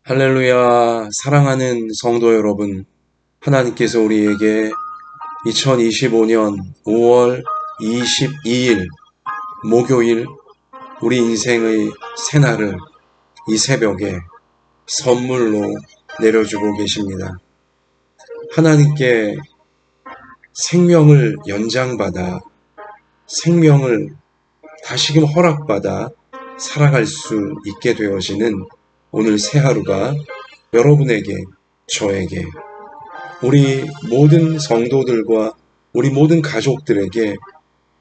할렐루야, 사랑하는 성도 여러분, 하나님께서 우리에게 2025년 5월 22일 목요일 우리 인생의 새날을 이 새벽에 선물로 내려주고 계십니다. 하나님께 생명을 연장받아 생명을 다시금 허락받아 살아갈 수 있게 되어지는 오늘 새 하루가 여러분에게, 저에게, 우리 모든 성도들과 우리 모든 가족들에게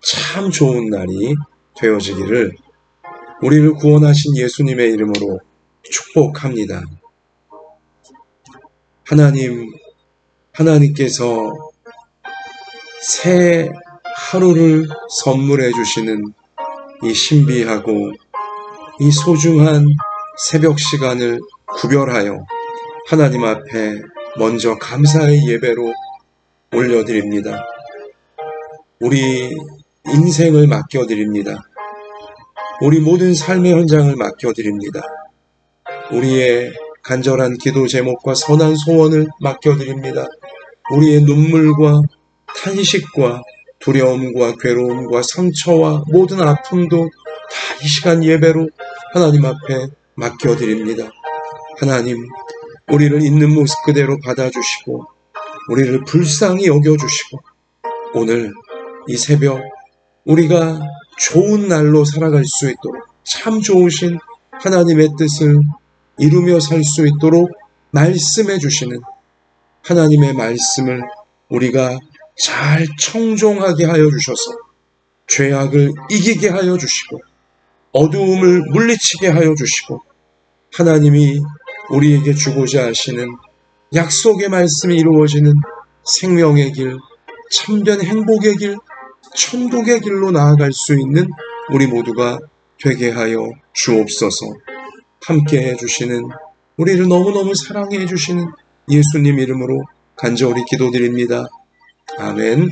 참 좋은 날이 되어지기를 우리를 구원하신 예수님의 이름으로 축복합니다. 하나님께서 새 하루를 선물해 주시는 이 신비하고 이 소중한 새벽 시간을 구별하여 하나님 앞에 먼저 감사의 예배로 올려드립니다. 우리 인생을 맡겨드립니다. 우리 모든 삶의 현장을 맡겨드립니다. 우리의 간절한 기도 제목과 선한 소원을 맡겨드립니다. 우리의 눈물과 탄식과 두려움과 괴로움과 상처와 모든 아픔도 다 이 시간 예배로 하나님 앞에 맡겨드립니다. 하나님, 우리를 있는 모습 그대로 받아주시고 우리를 불쌍히 여겨주시고 오늘 이 새벽 우리가 좋은 날로 살아갈 수 있도록 참 좋으신 하나님의 뜻을 이루며 살 수 있도록 말씀해 주시는 하나님의 말씀을 우리가 잘 청종하게 하여 주셔서 죄악을 이기게 하여 주시고 어두움을 물리치게 하여 주시고 하나님이 우리에게 주고자 하시는 약속의 말씀이 이루어지는 생명의 길, 참된 행복의 길, 천국의 길로 나아갈 수 있는 우리 모두가 되게 하여 주옵소서. 함께 해주시는, 우리를 너무너무 사랑해 해주시는 예수님 이름으로 간절히 기도드립니다. 아멘.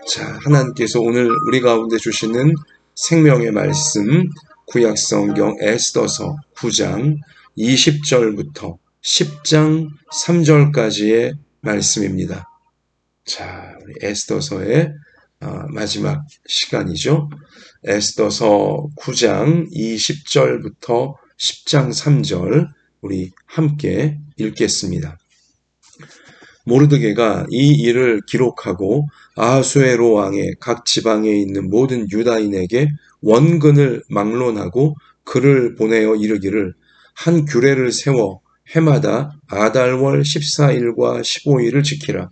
자, 하나님께서 오늘 우리 가운데 주시는 생명의 말씀, 구약성경 에스더서 9장 20절부터 10장 3절까지의 말씀입니다. 자, 우리 에스더서의 마지막 시간이죠. 에스더서 9장 20절부터 10장 3절 우리 함께 읽겠습니다. 모르드게가 이 일을 기록하고 아하수에로 왕의 각 지방에 있는 모든 유다인에게 원근을 막론하고 글을 보내어 이르기를 한 규례를 세워 해마다 아달월 14일과 15일을 지키라.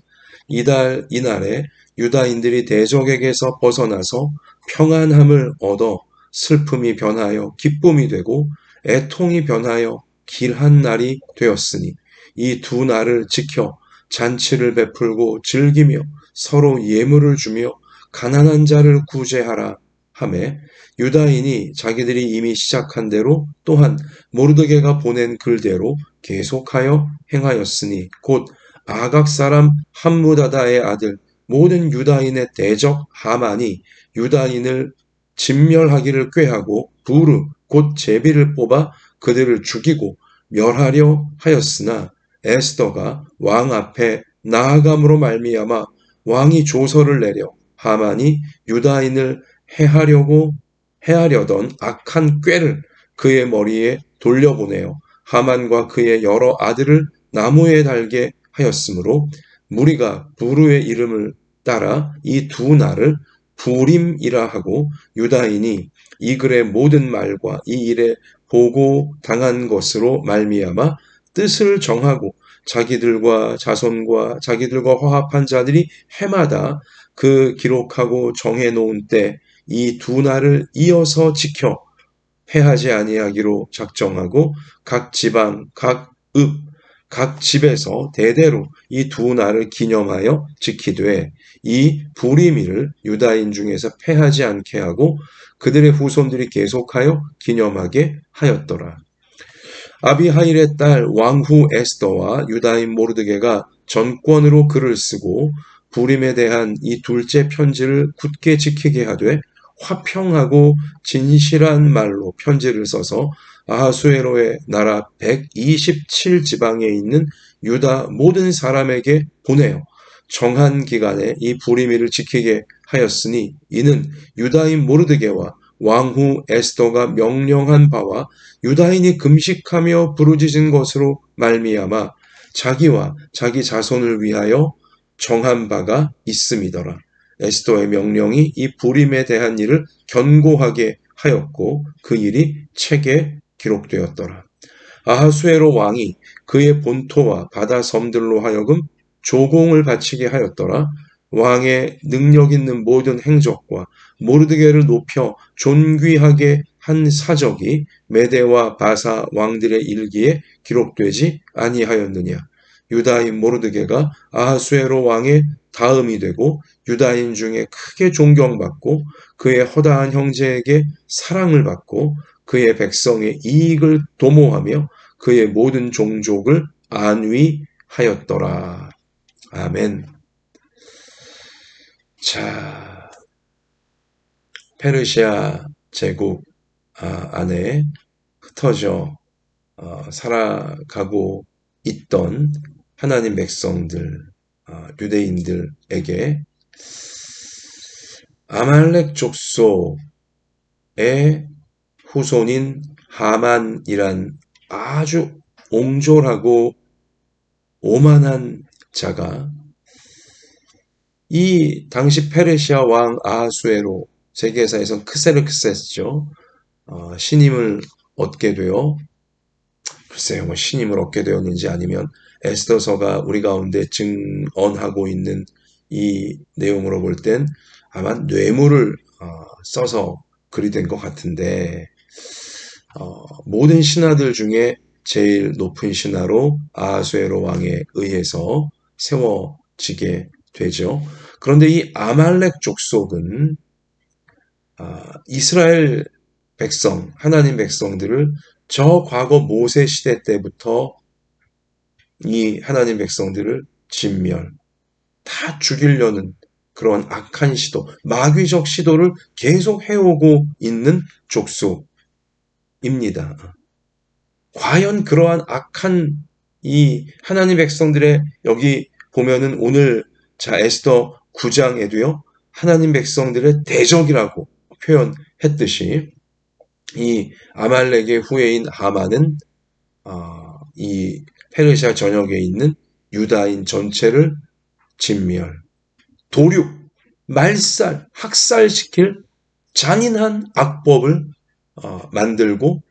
이날에 유다인들이 대적에게서 벗어나서 평안함을 얻어 슬픔이 변하여 기쁨이 되고 애통이 변하여 길한 날이 되었으니 이 두 날을 지켜 잔치를 베풀고 즐기며 서로 예물을 주며 가난한 자를 구제하라 하매 유다인이 자기들이 이미 시작한 대로 또한 모르드게가 보낸 글대로 계속하여 행하였으니 곧 아각 사람 함무다다의 아들 모든 유다인의 대적 하만이 유다인을 진멸하기를 꾀하고 부르 곧 제비를 뽑아 그들을 죽이고 멸하려 하였으나 에스더가 왕 앞에 나아감으로 말미암아 왕이 조서를 내려 하만이 유다인을 해하려던 악한 꾀를 그의 머리에 돌려보내어 하만과 그의 여러 아들을 나무에 달게 하였으므로 무리가 부르의 이름을 따라 이 두 날을 부림이라 하고 유다인이 이 글의 모든 말과 이 일에 보고당한 것으로 말미암아 뜻을 정하고 자기들과 자손과 자기들과 화합한 자들이 해마다 그 기록하고 정해놓은 때 이 두 날을 이어서 지켜 패하지 아니하기로 작정하고 각 지방, 각 집에서 대대로 이 두 날을 기념하여 지키되 이 부리미를 유다인 중에서 패하지 않게 하고 그들의 후손들이 계속하여 기념하게 하였더라. 아비하일의 딸 왕후 에스더와 유다인 모르드게가 전권으로 글을 쓰고 부림에 대한 이 둘째 편지를 굳게 지키게 하되 화평하고 진실한 말로 편지를 써서 아하수에로의 나라 127지방에 있는 유다 모든 사람에게 보내요. 정한 기간에 이 부리미를 지키게 하였으니 이는 유다인 모르드게와 왕후 에스더가 명령한 바와 유다인이 금식하며 부르짖은 것으로 말미암아 자기와 자기 자손을 위하여 정한 바가 있음이더라. 에스더의 명령이 이 부림에 대한 일을 견고하게 하였고 그 일이 책에 기록되었더라. 아하수에로 왕이 그의 본토와 바다 섬들로 하여금 조공을 바치게 하였더라. 왕의 능력 있는 모든 행적과 모르드게를 높여 존귀하게 한 사적이 메대와 바사 왕들의 일기에 기록되지 아니하였느냐. 유다인 모르드게가 아하수에로 왕의 다음이 되고 유다인 중에 크게 존경받고 그의 허다한 형제에게 사랑을 받고 그의 백성의 이익을 도모하며 그의 모든 종족을 안위하였더라. 아멘. 자, 페르시아 제국 안에 흩어져 살아가고 있던 하나님 백성들, 유대인들에게 아말렉 족속의 후손인 하만이란 아주 옹졸하고 오만한 자가 이 당시 페르시아 왕 아하수에로 세계사에선 크세르크세스죠. 신임을 얻게 되어 글쎄요, 뭐 신임을 얻게 되었는지 아니면 에스더서가 우리 가운데 증언하고 있는 이 내용으로 볼 땐 아마 뇌물을 써서 글이 된 것 같은데 모든 신하들 중에 제일 높은 신하로 아하수에로 왕에 의해서 세워지게 되죠. 그런데 이 아말렉 족속은 이스라엘 백성, 하나님 백성들을 저 과거 모세 시대 때부터 이 하나님 백성들을 진멸, 다 죽이려는 그런 악한 시도, 마귀적 시도를 계속 해오고 있는 족속입니다. 과연 그러한 악한 이 하나님 백성들의 여기 보면은 오늘 에스더 9장에도요. 하나님 백성들의 대적이라고 표현했듯이 이 아말렉의 후예인 하만은 이 페르시아 전역에 있는 유다인 전체를 진멸, 도륙, 말살, 학살시킬 잔인한 악법을 만들고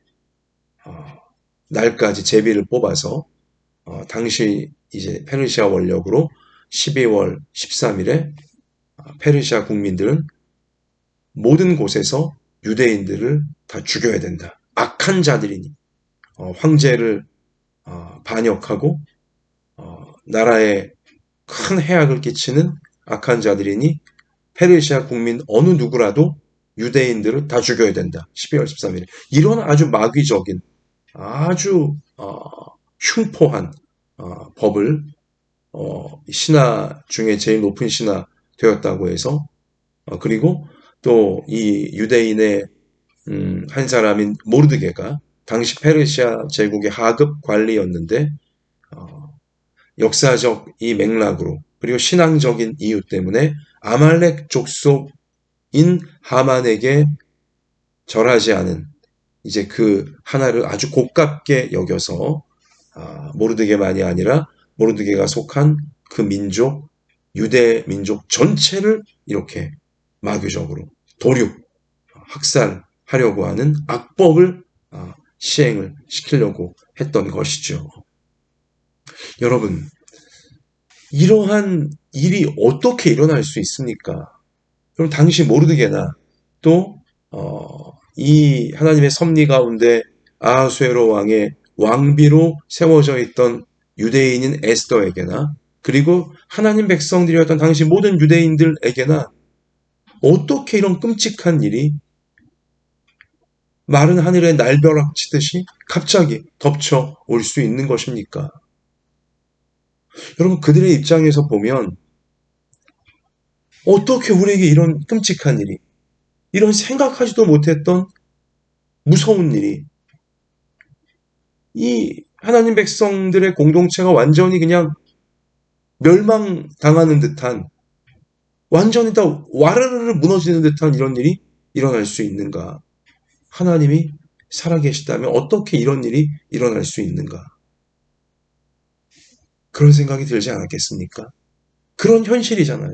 날까지 제비를 뽑아서 당시 이제 페르시아 원력으로 12월 13일에 페르시아 국민들은 모든 곳에서 유대인들을 다 죽여야 된다. 악한 자들이니 황제를 반역하고 나라에 큰 해악을 끼치는 악한 자들이니 페르시아 국민 어느 누구라도 유대인들을 다 죽여야 된다. 12월 13일에. 이런 아주 마귀적인 아주 흉포한 법을 신하 중에 제일 높은 신하 되었다고 해서 그리고 또 이 유대인의 한 사람인 모르드게가 당시 페르시아 제국의 하급 관리였는데 역사적 이 맥락으로 그리고 신앙적인 이유 때문에 아말렉 족속인 하만에게 절하지 않은 이제 그 하나를 아주 고깝게 여겨서 모르드게만이 아니라 모르드게가 속한 그 민족, 유대 민족 전체를 이렇게 마귀적으로 도륙, 학살하려고 하는 악법을 시행을 시키려고 했던 것이죠. 여러분, 이러한 일이 어떻게 일어날 수 있습니까? 그럼 당시 모르드게나 또 이 하나님의 섭리 가운데 아하수에로 왕의 왕비로 세워져 있던 유대인인 에스더에게나 그리고 하나님 백성들이었던 당시 모든 유대인들에게나 어떻게 이런 끔찍한 일이 마른 하늘에 날벼락 치듯이 갑자기 덮쳐 올 수 있는 것입니까? 여러분, 그들의 입장에서 보면 어떻게 우리에게 이런 끔찍한 일이 이런 생각하지도 못했던 무서운 일이 이 하나님 백성들의 공동체가 완전히 그냥 멸망당하는 듯한 완전히 다 와르르르 무너지는 듯한 이런 일이 일어날 수 있는가? 하나님이 살아계시다면 어떻게 이런 일이 일어날 수 있는가? 그런 생각이 들지 않았겠습니까? 그런 현실이잖아요.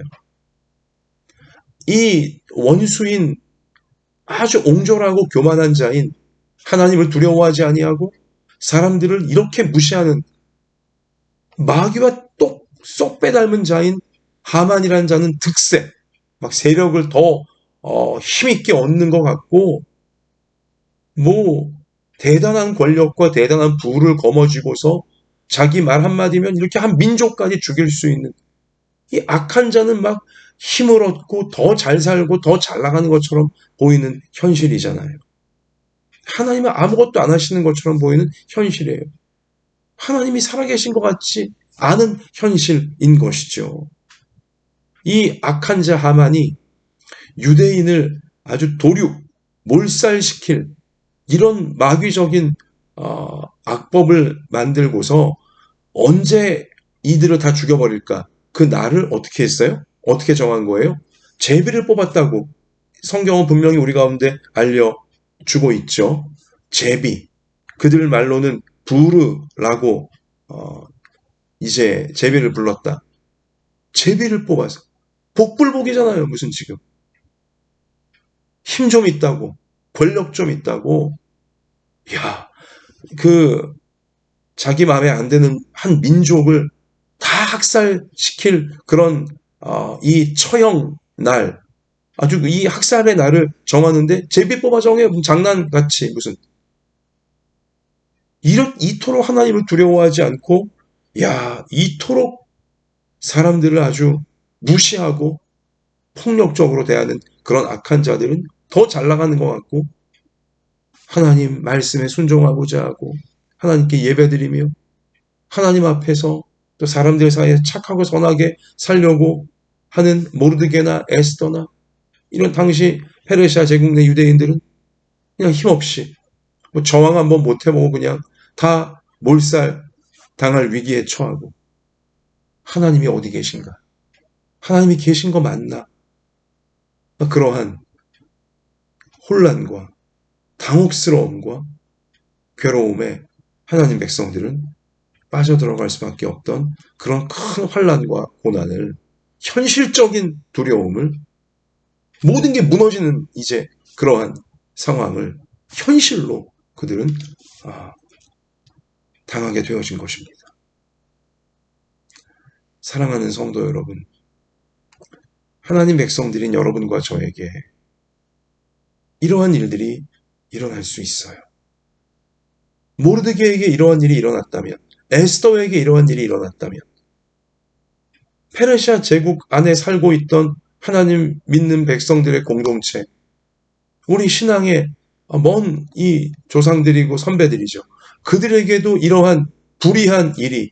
이 원수인 아주 옹졸하고 교만한 자인 하나님을 두려워하지 아니하고 사람들을 이렇게 무시하는 마귀와 똑 쏙 빼닮은 자인 하만이라는 자는 득세, 막 세력을 더 힘있게 얻는 것 같고 뭐 대단한 권력과 대단한 부를 거머쥐고서 자기 말 한마디면 이렇게 한 민족까지 죽일 수 있는 이 악한 자는 막 힘을 얻고 더 잘 살고 더 잘 나가는 것처럼 보이는 현실이잖아요. 하나님은 아무것도 안 하시는 것처럼 보이는 현실이에요. 하나님이 살아계신 것 같지 않은 현실인 것이죠. 이 악한 자 하만이 유대인을 아주 도륙, 몰살시킬 이런 마귀적인 악법을 만들고서 언제 이들을 다 죽여버릴까? 그 날을 어떻게 했어요? 어떻게 정한 거예요? 제비를 뽑았다고 성경은 분명히 우리 가운데 알려주고 있죠. 제비. 그들 말로는 부르라고 이제 제비를 불렀다. 제비를 뽑아서. 복불복이잖아요. 무슨 지금. 힘 좀 있다고. 권력 좀 있다고. 야, 그 자기 마음에 안 드는 한 민족을 다 학살시킬 그런 이 처형 날 아주 이 학살의 날을 정하는데 제비 뽑아 정해 무슨 장난같이 무슨 이토록 하나님을 두려워하지 않고 야 이토록 사람들을 아주 무시하고 폭력적으로 대하는 그런 악한 자들은 더 잘 나가는 것 같고 하나님 말씀에 순종하고자 하고 하나님께 예배드리며 하나님 앞에서 또 사람들 사이에 착하고 선하게 살려고 하는 모르드게나 에스더나 이런 당시 페르시아 제국 내 유대인들은 그냥 힘없이 뭐 저항 한번 못 해보고 그냥 다 몰살 당할 위기에 처하고 하나님이 어디 계신가? 하나님이 계신 거 맞나? 그러한 혼란과 당혹스러움과 괴로움에 하나님 백성들은 빠져들어갈 수밖에 없던 그런 큰 환란과 고난을 현실적인 두려움을 모든 게 무너지는 이제 그러한 상황을 현실로 그들은 당하게 되어진 것입니다. 사랑하는 성도 여러분, 하나님 백성들인 여러분과 저에게 이러한 일들이 일어날 수 있어요. 모르드게에게 이러한 일이 일어났다면, 에스더에게 이러한 일이 일어났다면, 페르시아 제국 안에 살고 있던 하나님 믿는 백성들의 공동체, 우리 신앙의 먼 이 조상들이고 선배들이죠. 그들에게도 이러한 불의한 일이,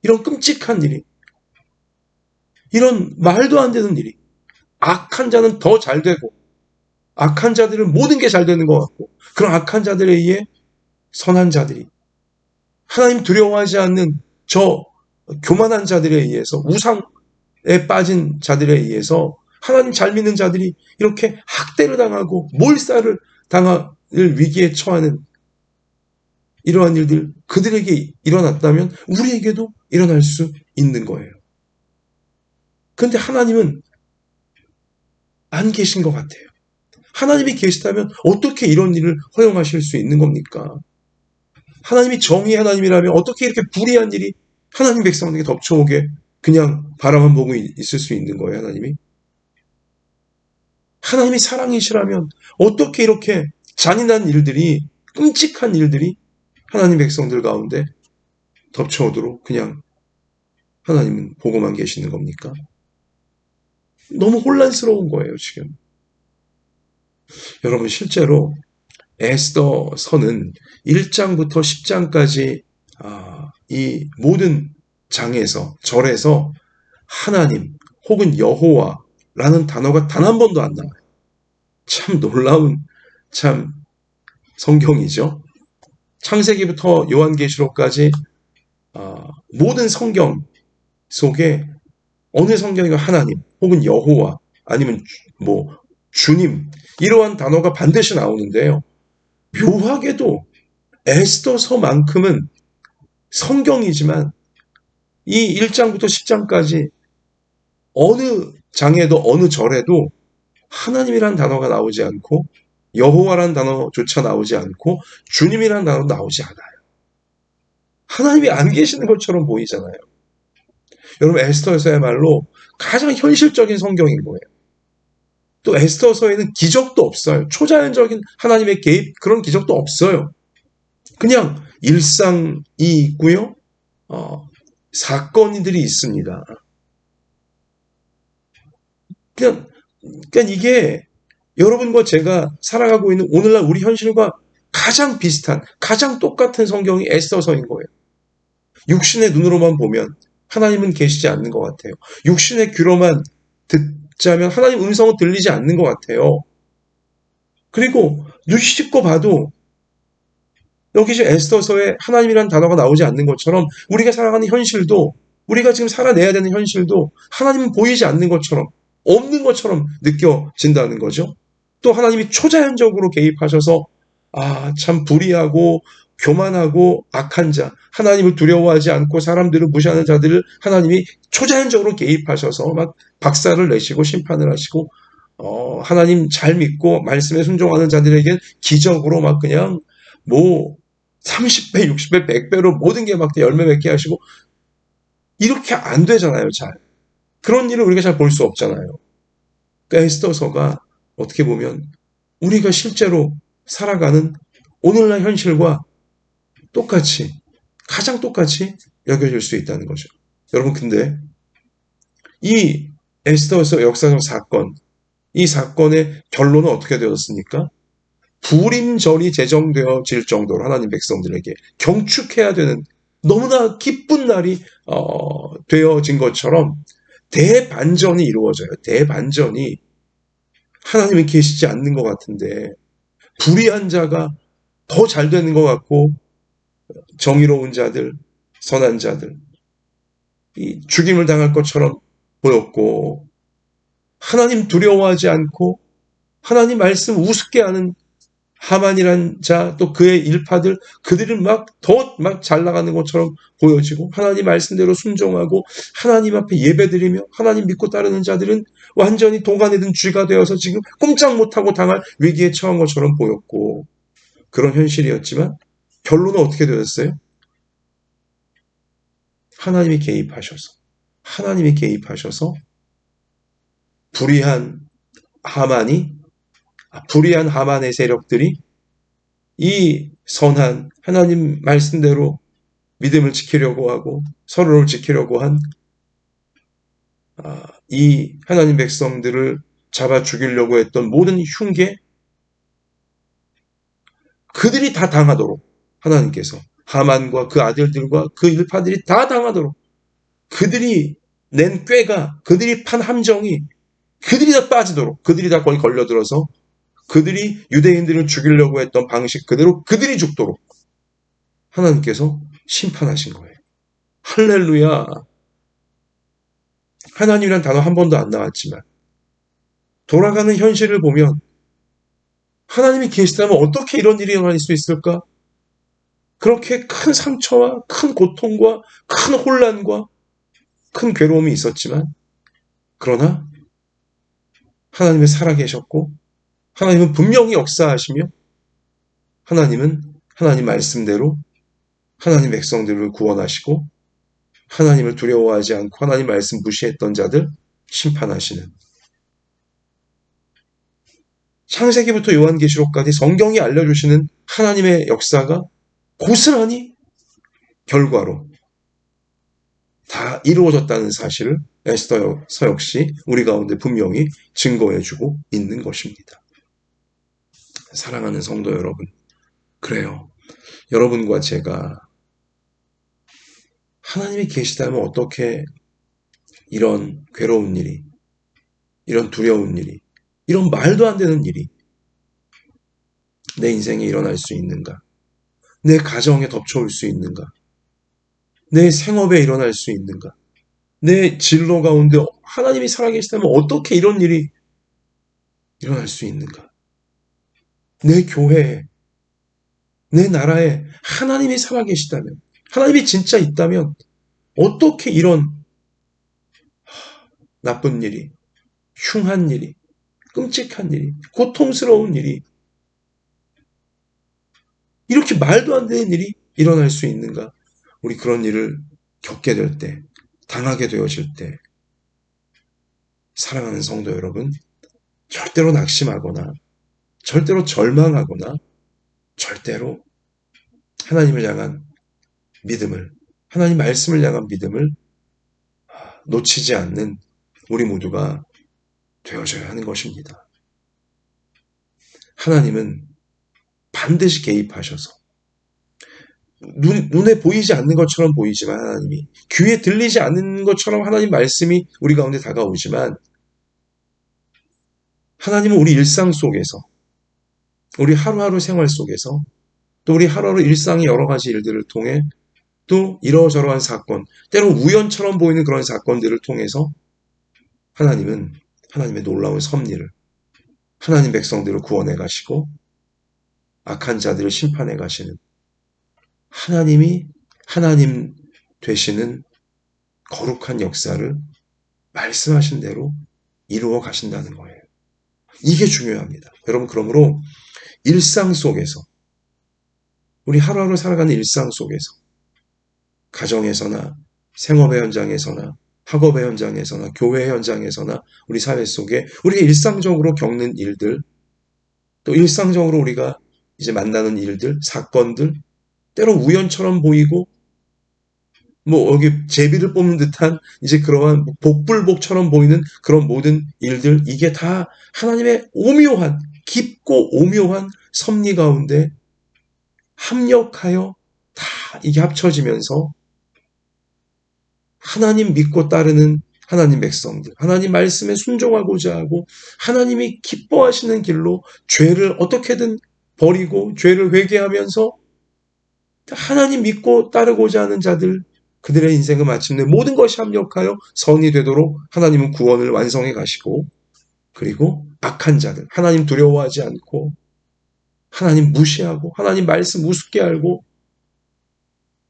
이런 끔찍한 일이, 이런 말도 안 되는 일이, 악한 자는 더 잘 되고, 악한 자들은 모든 게 잘 되는 것 같고, 그런 악한 자들에 의해 선한 자들이, 하나님 두려워하지 않는 저 교만한 자들에 의해서, 우상에 빠진 자들에 의해서, 하나님 잘 믿는 자들이 이렇게 학대를 당하고 몰살을 당할 위기에 처하는 이러한 일들 그들에게 일어났다면 우리에게도 일어날 수 있는 거예요. 그런데 하나님은 안 계신 것 같아요. 하나님이 계시다면 어떻게 이런 일을 허용하실 수 있는 겁니까? 하나님이 정의의 하나님이라면 어떻게 이렇게 불의한 일이 하나님 백성에게 덮쳐오게 그냥 바라만 보고 있을 수 있는 거예요, 하나님이? 하나님이 사랑이시라면 어떻게 이렇게 잔인한 일들이, 끔찍한 일들이 하나님 백성들 가운데 덮쳐오도록 그냥 하나님은 보고만 계시는 겁니까? 너무 혼란스러운 거예요, 지금. 여러분, 실제로 에스더서는 1장부터 10장까지 이 모든 장에서, 절에서 하나님 혹은 여호와라는 단어가 단 한 번도 안 나와요. 참 놀라운 참 성경이죠. 창세기부터 요한계시록까지 모든 성경 속에 어느 성경이가 하나님 혹은 여호와 아니면 뭐 주님 이러한 단어가 반드시 나오는데요. 묘하게도 에스더서만큼은 성경이지만 이 1장부터 10장까지 어느 장에도 어느 절에도 하나님이란 단어가 나오지 않고 여호와란 단어조차 나오지 않고 주님이란 단어도 나오지 않아요. 하나님이 안 계시는 것처럼 보이잖아요. 여러분 에스더서야말로 가장 현실적인 성경인 거예요. 또 에스더서에는 기적도 없어요. 초자연적인 하나님의 개입 그런 기적도 없어요. 그냥 일상이 있고요. 사건들이 있습니다. 그냥 이게 여러분과 제가 살아가고 있는 오늘날 우리 현실과 가장 비슷한, 가장 똑같은 성경이 에스더서인 거예요. 육신의 눈으로만 보면 하나님은 계시지 않는 것 같아요. 육신의 귀로만 듣자면 하나님 음성은 들리지 않는 것 같아요. 그리고 눈 씻고 봐도 여기 에스더서에 하나님이라는 단어가 나오지 않는 것처럼 우리가 살아가는 현실도 우리가 지금 살아내야 되는 현실도 하나님은 보이지 않는 것처럼 없는 것처럼 느껴진다는 거죠. 또 하나님이 초자연적으로 개입하셔서 참 불의하고 교만하고 악한 자, 하나님을 두려워하지 않고 사람들을 무시하는 자들을 하나님이 초자연적으로 개입하셔서 막 박살을 내시고 심판을 하시고 하나님 잘 믿고 말씀에 순종하는 자들에겐 기적으로 막 그냥 뭐 30배, 60배, 100배로 모든 게 막 열매 맺게 하시고 이렇게 안 되잖아요, 잘. 그런 일을 우리가 잘 볼 수 없잖아요. 그러니까 에스더서가 어떻게 보면 우리가 실제로 살아가는 오늘날 현실과 똑같이, 가장 똑같이 여겨질 수 있다는 거죠. 여러분, 근데 이 에스더서 역사적 사건, 이 사건의 결론은 어떻게 되었습니까? 불임절이 제정되어질 정도로 하나님 백성들에게 경축해야 되는 너무나 기쁜 날이 되어진 것처럼 대반전이 이루어져요. 대반전이 하나님이 계시지 않는 것 같은데 불의한 자가 더 잘 되는 것 같고 정의로운 자들, 선한 자들 이 죽임을 당할 것처럼 보였고 하나님 두려워하지 않고 하나님 말씀 우습게 하는 하만이란 자, 또 그의 일파들, 그들은 더 잘 나가는 것처럼 보여지고, 하나님 말씀대로 순종하고, 하나님 앞에 예배드리며, 하나님 믿고 따르는 자들은 완전히 도간에 든 쥐가 되어서 지금 꼼짝 못하고 당할 위기에 처한 것처럼 보였고, 그런 현실이었지만, 결론은 어떻게 되었어요? 하나님이 개입하셔서, 불의한 하만이 불의한 하만의 세력들이 이 선한 하나님 말씀대로 믿음을 지키려고 하고 서로를 지키려고 한 이 하나님 백성들을 잡아 죽이려고 했던 모든 흉계 그들이 다 당하도록 하나님께서 하만과 그 아들들과 그 일파들이 다 당하도록 그들이 낸 꾀가 그들이 판 함정이 그들이 다 빠지도록 그들이 다 거기 걸려들어서 그들이 유대인들을 죽이려고 했던 방식 그대로 그들이 죽도록 하나님께서 심판하신 거예요. 할렐루야. 하나님이란 단어 한 번도 안 나왔지만 돌아가는 현실을 보면 하나님이 계시다면 어떻게 이런 일이 일어날 수 있을까? 그렇게 큰 상처와 큰 고통과 큰 혼란과 큰 괴로움이 있었지만 그러나 하나님은 살아계셨고 하나님은 분명히 역사하시며 하나님은 하나님 말씀대로 하나님 백성들을 구원하시고 하나님을 두려워하지 않고 하나님 말씀 무시했던 자들 심판하시는 창세기부터 요한계시록까지 성경이 알려주시는 하나님의 역사가 고스란히 결과로 다 이루어졌다는 사실을 에스더서 역시 우리 가운데 분명히 증거해주고 있는 것입니다. 사랑하는 성도 여러분, 그래요. 여러분과 제가 하나님이 계시다면 어떻게 이런 괴로운 일이, 이런 두려운 일이, 이런 말도 안 되는 일이 내 인생에 일어날 수 있는가? 내 가정에 덮쳐올 수 있는가? 내 생업에 일어날 수 있는가? 내 진로 가운데 하나님이 살아계시다면 어떻게 이런 일이 일어날 수 있는가? 내 교회에, 내 나라에 하나님이 살아계시다면, 하나님이 진짜 있다면 어떻게 이런 나쁜 일이, 흉한 일이, 끔찍한 일이, 고통스러운 일이, 이렇게 말도 안 되는 일이 일어날 수 있는가? 우리 그런 일을 겪게 될 때, 당하게 되어질 때, 사랑하는 성도 여러분, 절대로 낙심하거나, 절대로 절망하거나, 절대로 하나님을 향한 믿음을, 하나님 말씀을 향한 믿음을 놓치지 않는 우리 모두가 되어져야 하는 것입니다. 하나님은 반드시 개입하셔서 눈에 보이지 않는 것처럼 보이지만 하나님이 귀에 들리지 않는 것처럼 하나님 말씀이 우리 가운데 다가오지만 하나님은 우리 일상 속에서 우리 하루하루 생활 속에서 또 우리 하루하루 일상의 여러 가지 일들을 통해 또 이러저러한 사건 때로 우연처럼 보이는 그런 사건들을 통해서 하나님은 하나님의 놀라운 섭리를 하나님 백성들을 구원해 가시고 악한 자들을 심판해 가시는 하나님이 하나님 되시는 거룩한 역사를 말씀하신 대로 이루어 가신다는 거예요. 이게 중요합니다. 여러분 그러므로 일상 속에서 우리 하루하루 살아가는 일상 속에서 가정에서나 생업의 현장에서나 학업의 현장에서나 교회 현장에서나 우리 사회 속에 우리가 일상적으로 겪는 일들 또 일상적으로 우리가 이제 만나는 일들, 사건들 때로 우연처럼 보이고 여기 제비를 뽑는 듯한 이제 그러한 복불복처럼 보이는 그런 모든 일들 이게 다 하나님의 오묘한 깊고 오묘한 섭리 가운데 합력하여 다 이게 합쳐지면서 하나님 믿고 따르는 하나님 백성들, 하나님 말씀에 순종하고자 하고 하나님이 기뻐하시는 길로 죄를 어떻게든 버리고 죄를 회개하면서 하나님 믿고 따르고자 하는 자들 그들의 인생은 마침내 모든 것이 합력하여 선이 되도록 하나님은 구원을 완성해 가시고 그리고 악한 자들, 하나님 두려워하지 않고 하나님 무시하고 하나님 말씀 우습게 알고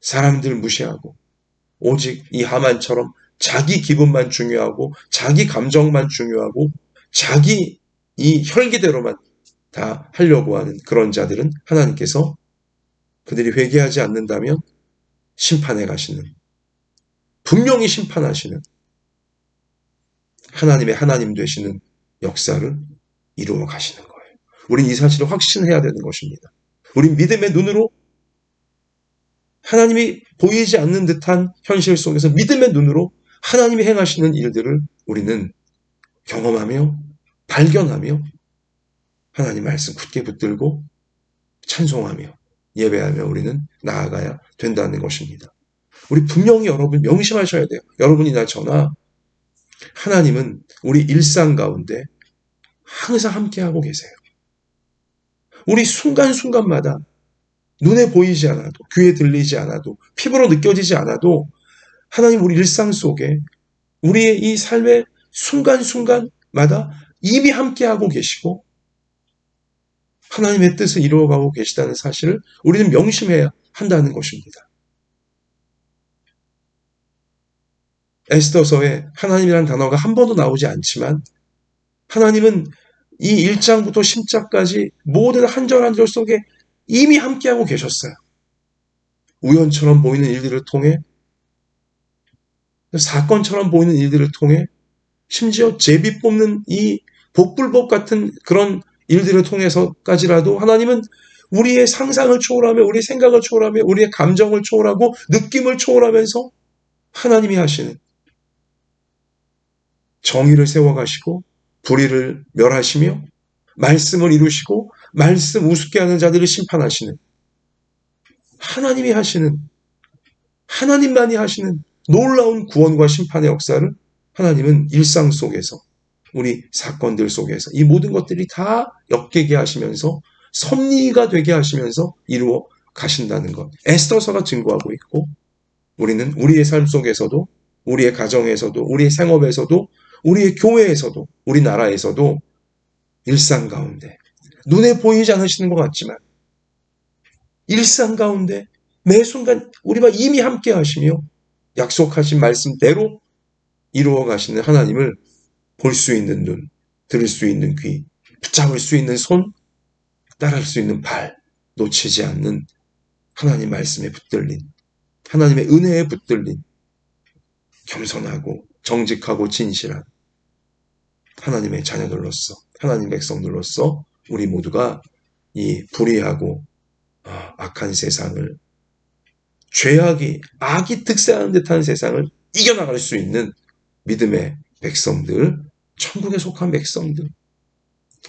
사람들 무시하고 오직 이 하만처럼 자기 기분만 중요하고 자기 감정만 중요하고 자기 이 혈기대로만 다 하려고 하는 그런 자들은 하나님께서 그들이 회개하지 않는다면 심판해 가시는 분명히 심판하시는 하나님의 하나님 되시는 역사를 이루어 가시는 거예요. 우린 이 사실을 확신해야 되는 것입니다. 우린 믿음의 눈으로 하나님이 보이지 않는 듯한 현실 속에서 믿음의 눈으로 하나님이 행하시는 일들을 우리는 경험하며 발견하며 하나님 말씀 굳게 붙들고 찬송하며 예배하며 우리는 나아가야 된다는 것입니다. 우리 분명히 여러분 명심하셔야 돼요. 여러분이나 저나 하나님은 우리 일상 가운데 항상 함께하고 계세요. 우리 순간순간마다 눈에 보이지 않아도 귀에 들리지 않아도 피부로 느껴지지 않아도 하나님 우리 일상 속에 우리의 이 삶의 순간순간마다 이미 함께하고 계시고 하나님의 뜻을 이루어가고 계시다는 사실을 우리는 명심해야 한다는 것입니다. 에스더서에 하나님이라는 단어가 한 번도 나오지 않지만 하나님은 이 1장부터 10장까지 모든 한 절 한 절 속에 이미 함께하고 계셨어요. 우연처럼 보이는 일들을 통해 사건처럼 보이는 일들을 통해 심지어 제비 뽑는 이 복불복 같은 그런 일들을 통해서까지라도 하나님은 우리의 상상을 초월하며 우리의 생각을 초월하며 우리의 감정을 초월하고 느낌을 초월하면서 하나님이 하시는 정의를 세워가시고 불의를 멸하시며 말씀을 이루시고 말씀 우습게 하는 자들을 심판하시는 하나님이 하시는 하나님만이 하시는 놀라운 구원과 심판의 역사를 하나님은 일상 속에서 우리 사건들 속에서 이 모든 것들이 다 엮이게 하시면서 섭리가 되게 하시면서 이루어 가신다는 것. 에스더서가 증거하고 있고, 우리는 우리의 삶 속에서도, 우리의 가정에서도, 우리의 생업에서도, 우리의 교회에서도, 우리나라에서도 일상 가운데 눈에 보이지 않으시는 것 같지만 일상 가운데 매 순간 우리와 이미 함께 하시며 약속하신 말씀대로 이루어 가시는 하나님을 볼 수 있는 눈, 들을 수 있는 귀, 붙잡을 수 있는 손, 따라할 수 있는 발, 놓치지 않는 하나님 말씀에 붙들린, 하나님의 은혜에 붙들린 겸손하고 정직하고 진실한 하나님의 자녀들로서, 하나님 백성들로서 우리 모두가 이 불의하고 악한 세상을, 죄악이, 악이 득세하는 듯한 세상을 이겨나갈 수 있는 믿음의 백성들, 천국에 속한 백성들,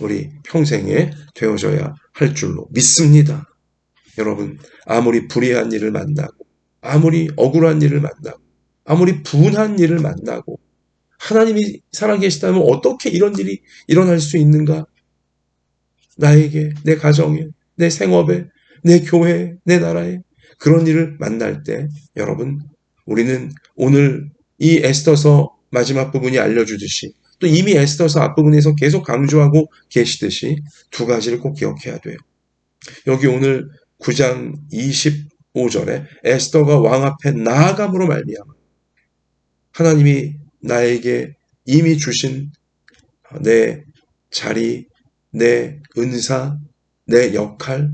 우리 평생에 되어져야 할 줄로 믿습니다. 여러분, 아무리 불의한 일을 만나고, 아무리 억울한 일을 만나고, 아무리 분한 일을 만나고, 하나님이 살아계시다면 어떻게 이런 일이 일어날 수 있는가? 나에게, 내 가정에, 내 생업에, 내 교회에, 내 나라에 그런 일을 만날 때 여러분, 우리는 오늘 이 에스더서 마지막 부분이 알려주듯이 또 이미 에스더서 앞부분에서 계속 강조하고 계시듯이 두 가지를 꼭 기억해야 돼요. 여기 오늘 9장 25절에 에스더가 왕 앞에 나아감으로 말미암아 하나님이 나에게 이미 주신 내 자리, 내 은사, 내 역할,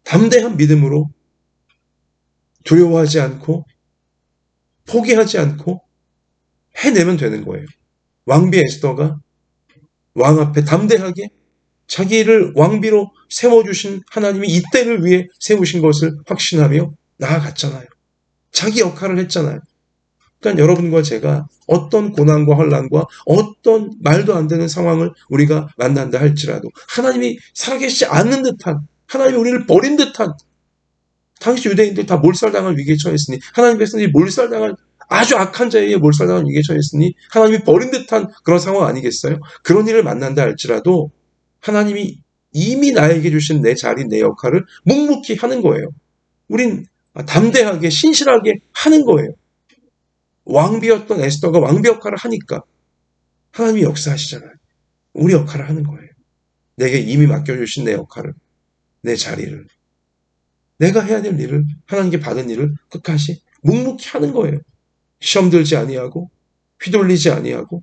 담대한 믿음으로 두려워하지 않고 포기하지 않고 해내면 되는 거예요. 왕비 에스더가 왕 앞에 담대하게 자기를 왕비로 세워주신 하나님이 이 때를 위해 세우신 것을 확신하며 나아갔잖아요. 자기 역할을 했잖아요. 그러니까 여러분과 제가 어떤 고난과 혼란과 어떤 말도 안 되는 상황을 우리가 만난다 할지라도 하나님이 살아계시지 않는 듯한, 하나님이 우리를 버린 듯한, 당시 유대인들 다 몰살당할 위기에 처했으니, 하나님 백성들이 몰살당할 아주 악한 자에 의해 몰살당할 위기에 처했으니 하나님이 버린 듯한 그런 상황 아니겠어요? 그런 일을 만난다 할지라도 하나님이 이미 나에게 주신 내 자리, 내 역할을 묵묵히 하는 거예요. 우린 담대하게 신실하게 하는 거예요. 왕비였던 에스더가 왕비 역할을 하니까 하나님이 역사하시잖아요. 우리 역할을 하는 거예요. 내게 이미 맡겨주신 내 역할을, 내 자리를, 내가 해야 될 일을, 하나님께 받은 일을 끝까지 묵묵히 하는 거예요. 시험 들지 아니하고, 휘둘리지 아니하고,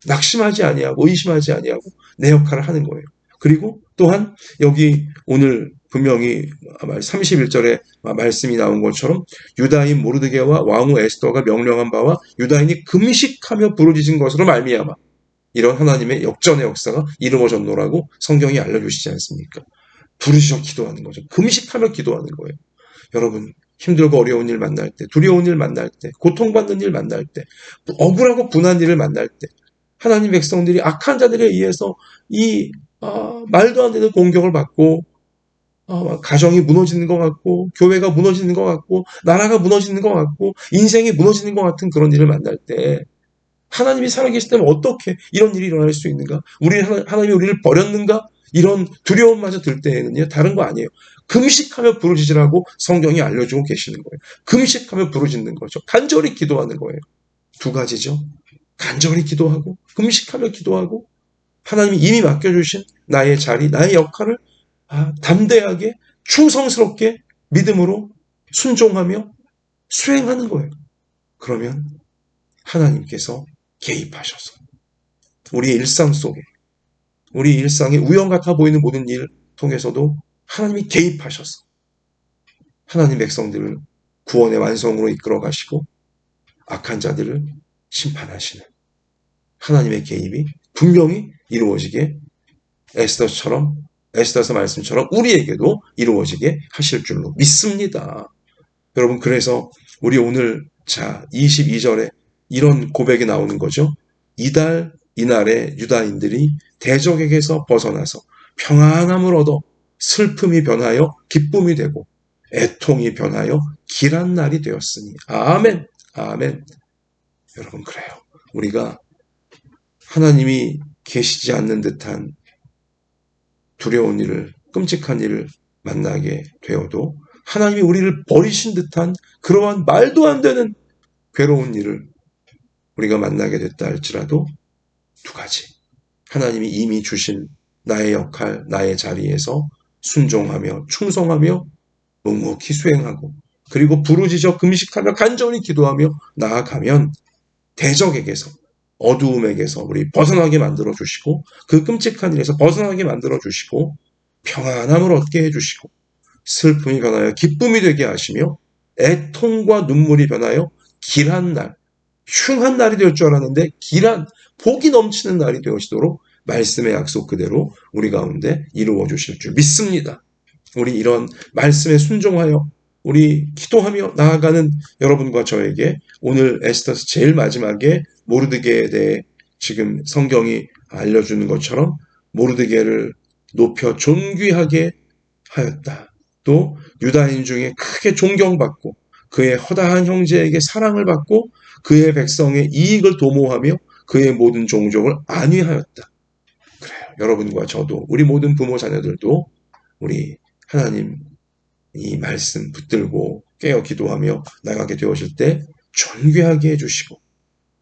낙심하지 아니하고, 의심하지 아니하고 내 역할을 하는 거예요. 그리고 또한 여기 오늘 분명히 31절에 말씀이 나온 것처럼 유다인 모르드게와 왕후 에스더가 명령한 바와 유다인이 금식하며 부르짖은 것으로 말미암아 이런 하나님의 역전의 역사가 이루어졌노라고 성경이 알려주시지 않습니까? 부르짖어 기도하는 거죠. 금식하며 기도하는 거예요. 여러분, 힘들고 어려운 일 만날 때, 두려운 일 만날 때, 고통받는 일 만날 때, 억울하고 분한 일을 만날 때 하나님 백성들이 악한 자들에 의해서 이 말도 안 되는 공격을 받고 가정이 무너지는 것 같고 교회가 무너지는 것 같고 나라가 무너지는 것 같고 인생이 무너지는 것 같은 그런 일을 만날 때 하나님이 살아계시다면 어떻게 이런 일이 일어날 수 있는가? 하나님이 우리를 버렸는가? 이런 두려움마저 들 때에는요, 다른 거 아니에요. 금식하며 부르짖으라고 성경이 알려주고 계시는 거예요. 금식하며 부르짖는 거죠. 간절히 기도하는 거예요. 두 가지죠. 간절히 기도하고 금식하며 기도하고 하나님이 이미 맡겨주신 나의 자리, 나의 역할을 담대하게 충성스럽게 믿음으로 순종하며 수행하는 거예요. 그러면 하나님께서 개입하셔서 우리의 일상 속에 우리 일상에 우연 같아 보이는 모든 일 통해서도 하나님이 개입하셔서 하나님 백성들을 구원의 완성으로 이끌어 가시고 악한 자들을 심판하시는 하나님의 개입이 분명히 이루어지게 에스더서 말씀처럼 우리에게도 이루어지게 하실 줄로 믿습니다. 여러분, 그래서 우리 오늘 22절에 이런 고백이 나오는 거죠. 이날에 유다인들이 대적에게서 벗어나서 평안함을 얻어 슬픔이 변하여 기쁨이 되고 애통이 변하여 길한 날이 되었으니. 아멘. 아멘. 여러분, 그래요. 우리가 하나님이 계시지 않는 듯한 두려운 일을, 끔찍한 일을 만나게 되어도 하나님이 우리를 버리신 듯한 그러한 말도 안 되는 괴로운 일을 우리가 만나게 됐다 할지라도 두 가지. 하나님이 이미 주신 나의 역할, 나의 자리에서 순종하며 충성하며 묵묵히 수행하고 그리고 부르짖어 금식하며 간절히 기도하며 나아가면 대적에게서 어두움에게서 우리 벗어나게 만들어 주시고 그 끔찍한 일에서 벗어나게 만들어 주시고 평안함을 얻게 해주시고 슬픔이 변하여 기쁨이 되게 하시며 애통과 눈물이 변하여 길한 날, 흉한 날이 될 줄 알았는데 길한 복이 넘치는 날이 되어지도록 말씀의 약속 그대로 우리 가운데 이루어 주실 줄 믿습니다. 우리 이런 말씀에 순종하여 우리 기도하며 나아가는 여러분과 저에게 오늘 에스더서 제일 마지막에 모르드게에 대해 지금 성경이 알려주는 것처럼 모르드게를 높여 존귀하게 하였다. 또 유다인 중에 크게 존경받고 그의 허다한 형제에게 사랑을 받고 그의 백성의 이익을 도모하며 그의 모든 종족을 안위하였다. 그래요. 여러분과 저도 우리 모든 부모 자녀들도 우리 하나님 이 말씀 붙들고 깨어 기도하며 나가게 되어질 때 존귀하게 해주시고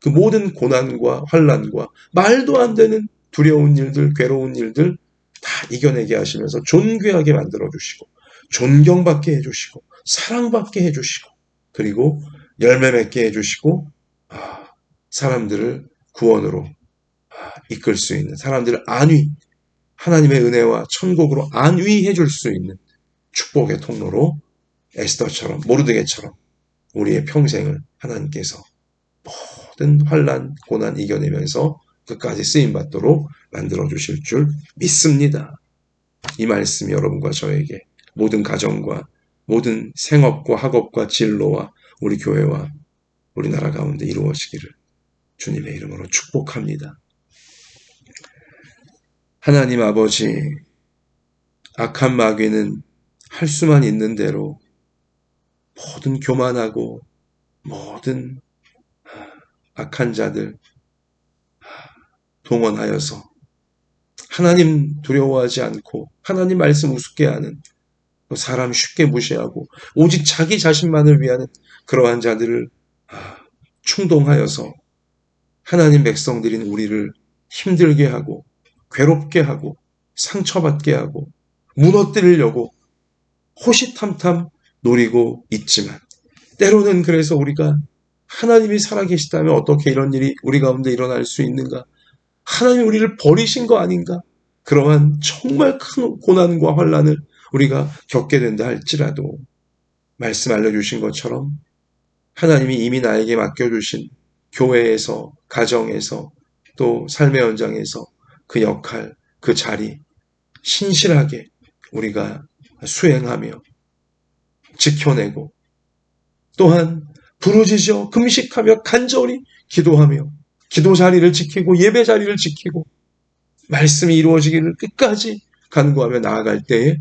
그 모든 고난과 환난과 말도 안 되는 두려운 일들, 괴로운 일들 다 이겨내게 하시면서 존귀하게 만들어주시고 존경받게 해주시고 사랑받게 해주시고 그리고 열매 맺게 해주시고 사람들을 구원으로 이끌 수 있는 사람들을 안위 하나님의 은혜와 천국으로 안위해 줄 수 있는 축복의 통로로 에스더처럼 모르드게처럼 우리의 평생을 하나님께서 모든 환난, 고난 이겨내면서 끝까지 쓰임받도록 만들어주실 줄 믿습니다. 이 말씀이 여러분과 저에게 모든 가정과 모든 생업과 학업과 진로와 우리 교회와 우리나라 가운데 이루어지기를 주님의 이름으로 축복합니다. 하나님 아버지, 악한 마귀는 할 수만 있는 대로 모든 교만하고 모든 악한 자들 동원하여서 하나님 두려워하지 않고 하나님 말씀 우습게 하는 사람 쉽게 무시하고 오직 자기 자신만을 위하는 그러한 자들을 충동하여서 하나님 백성들인 우리를 힘들게 하고 괴롭게 하고 상처받게 하고 무너뜨리려고 호시탐탐 노리고 있지만 때로는 그래서 우리가 하나님이 살아계시다면 어떻게 이런 일이 우리 가운데 일어날 수 있는가? 하나님이 우리를 버리신 거 아닌가? 그러한 정말 큰 고난과 환난을 우리가 겪게 된다 할지라도 말씀 알려주신 것처럼 하나님이 이미 나에게 맡겨주신 교회에서, 가정에서, 또 삶의 현장에서 그 역할, 그 자리 신실하게 우리가 수행하며 지켜내고 또한 부르짖어 금식하며 간절히 기도하며 기도 자리를 지키고 예배 자리를 지키고 말씀이 이루어지기를 끝까지 간구하며 나아갈 때에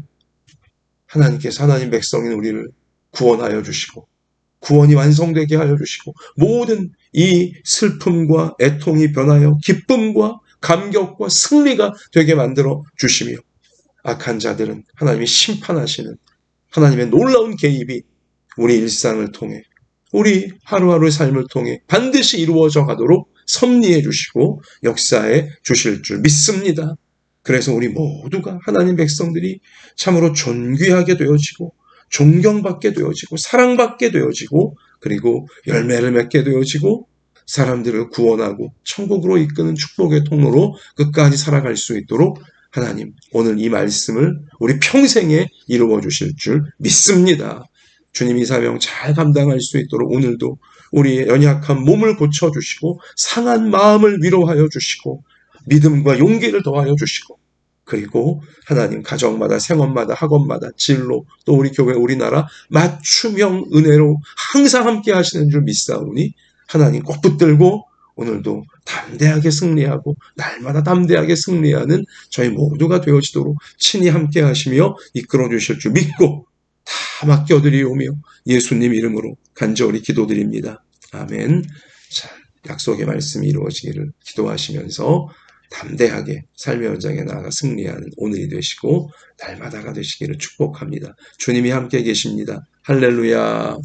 하나님께서 하나님 백성인 우리를 구원하여 주시고 구원이 완성되게 하여 주시고 모든 이 슬픔과 애통이 변하여 기쁨과 감격과 승리가 되게 만들어 주시며 악한 자들은 하나님이 심판하시는 하나님의 놀라운 개입이 우리 일상을 통해 우리 하루하루의 삶을 통해 반드시 이루어져 가도록 섭리해 주시고 역사해 주실 줄 믿습니다. 그래서 우리 모두가 하나님 백성들이 참으로 존귀하게 되어지고 존경받게 되어지고 사랑받게 되어지고 그리고 열매를 맺게 되어지고 사람들을 구원하고 천국으로 이끄는 축복의 통로로 끝까지 살아갈 수 있도록 하나님 오늘 이 말씀을 우리 평생에 이루어 주실 줄 믿습니다. 주님 이 사명 잘 감당할 수 있도록 오늘도 우리의 연약한 몸을 고쳐주시고 상한 마음을 위로하여 주시고 믿음과 용기를 더하여 주시고 그리고 하나님 가정마다 생업마다 학업마다 진로 또 우리 교회 우리나라 맞춤형 은혜로 항상 함께 하시는 줄 믿사오니 하나님 꼭 붙들고 오늘도 담대하게 승리하고 날마다 담대하게 승리하는 저희 모두가 되어지도록 친히 함께 하시며 이끌어 주실 줄 믿고 다 맡겨드리오며 예수님 이름으로 간절히 기도드립니다. 아멘. 자, 약속의 말씀이 이루어지기를 기도하시면서 담대하게 삶의 현장에 나아가 승리하는 오늘이 되시고 날마다가 되시기를 축복합니다. 주님이 함께 계십니다. 할렐루야.